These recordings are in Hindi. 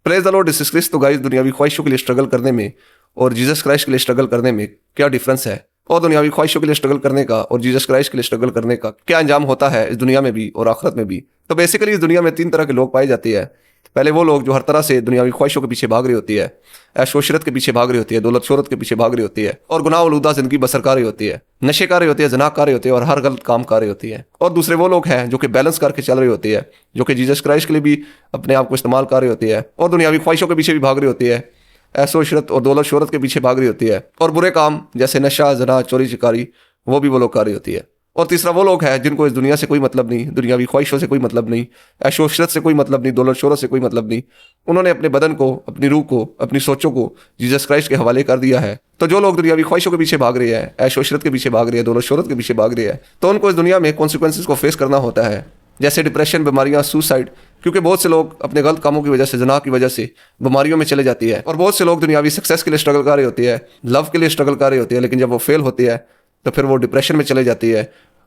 Praise the Lord Jesus Christ. तो गाइस, दुनियावी ख्वाहिशों के लिए स्ट्रगल करने में और जीसस क्राइस्ट के लिए स्ट्रगल करने में क्या डिफरेंस है, और दुनियावी ख्वाहिशों के लिए स्ट्रगल करने का और जीसस क्राइस्ट के लिए स्ट्रगल करने का क्या अंजाम होता है इस दुनिया में भी और आखिरत में भी। तो बेसिकली इस दुनिया में 3 तरह के लोग पाए जाते हैं। पहले वो लोग जो हर तरह से दुनियावी ख्वाहिशों के पीछे भाग रही होती है, ऐश-ओ-इशरत के पीछे भाग रही होती है, दौलत शोहरत के पीछे भाग रही होती है और गुनाह आलूदा जिंदगी बसर कर रही होती है, नशे कर रही होती है, ज़िना कर रही होती है और हर गलत काम कर रही होती है। और दूसरे वो लोग हैं जो कि बैलेंस करके चल रही होती है, जो कि जीसस क्राइस्ट के लिए भी अपने आप को इस्तेमाल कर रही होती है और दुनियावी ख्वाहिशों के पीछे भी भाग रही होती है, ऐश-ओ-इशरत और दौलत शोहरत के पीछे भाग रही होती है और बुरे काम जैसे नशा, ज़िना, चोरी चकारी वो भी वो लोग कर रही होती है। और तीसरा वो लोग हैं जिनको इस दुनिया से कोई मतलब नहीं, दुनियावी ख्वाहिशों से कोई मतलब नहीं, ऐश-ओ-इशरत से कोई मतलब नहीं, दौलत शोहरत से कोई मतलब नहीं। उन्होंने अपने बदन को, अपनी रूह को, अपनी सोचों को जीसस क्राइस्ट के हवाले कर दिया है। तो जो लोग दुनियावी ख्वाहिशों के पीछे भाग रहे हैं, ऐश-ओ-इशरत के पीछे भाग रहे हैं, दौलत शोहरत के पीछे भाग रहे हैं, तो उनको इस दुनिया में कॉन्सिक्वेंसेस को फेस करना होता है, जैसे डिप्रेशन, बीमारियां, सुसाइड। क्योंकि बहुत से लोग अपने गलत कामों की वजह से, ज़िना की वजह से बीमारियों में चले जाती है। और बहुत से लोग दुनियावी सक्सेस के लिए स्ट्रगल कर रहे होती है, लव के लिए स्ट्रगल कर रही होती है, लेकिन जब वो फेल होती है तो फिर वो डिप्रेशन में चले जाती है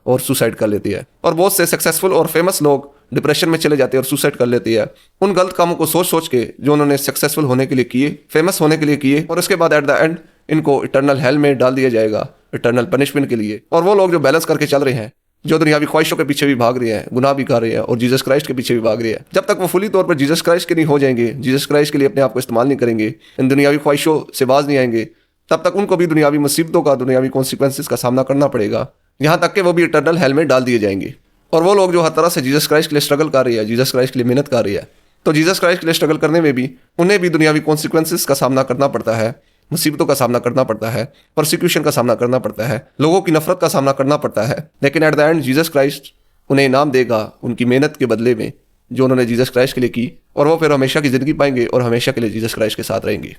और सुसाइड कर लेती है। और बहुत से सक्सेसफुल और फेमस लोग डिप्रेशन में चले जाते हैं और सुसाइड कर लेती है, उन गलत कामों को सोच सोच के जो उन्होंने सक्सेसफुल होने के लिए किए, फेमस होने के लिए किए, और उसके बाद एट द एंड इनको इटर्नल हेल में डाल दिया जाएगा, इटर्नल पनिशमेंट के लिए। और वो लोग जो बैलेंस करके चल रहे हैं, जो दुनियावी ख्वाहिशों के पीछे भी भाग रहे हैं, गुनाह भी कर रहे हैं और जीसस क्राइस्ट के पीछे भी भाग रहे हैं, जब तक वो फुली तौर पर जीसस क्राइस्ट के नहीं हो जाएंगे, जीसस क्राइस्ट के लिए अपने आप को इस्तेमाल नहीं करेंगे, इन दुनियावी ख्वाहिशों से बाज नहीं आएंगे, तब तक उनको भी दुनियावी मुसीबतों का, दुनियावी कॉन्सिक्वेंसेस का सामना करना पड़ेगा, यहाँ तक कि वो भी इटर्नल हेल में डाल दिए जाएंगे। और वो लोग जो हर तरह से जीसस क्राइस्ट के लिए स्ट्रगल कर रही है, जीसस क्राइस्ट के लिए मेहनत कर रही है, तो जीसस क्राइस्ट के लिए स्ट्रगल करने में भी उन्हें भी दुनियावी कॉन्सिक्वेंसेस का सामना करना पड़ता है, मुसीबतों का सामना करना पड़ता है, परसिक्यूशन का सामना करना पड़ता है, लोगों की नफरत का सामना करना पड़ता है। लेकिन at the end Jesus Christ उन्हें इनाम देगा उनकी मेहनत के बदले में जो उन्होंने जीसस क्राइस्ट के लिए की, और वो फिर हमेशा की ज़िंदगी पाएंगे और हमेशा के लिए जीसस क्राइस्ट के साथ रहेंगे।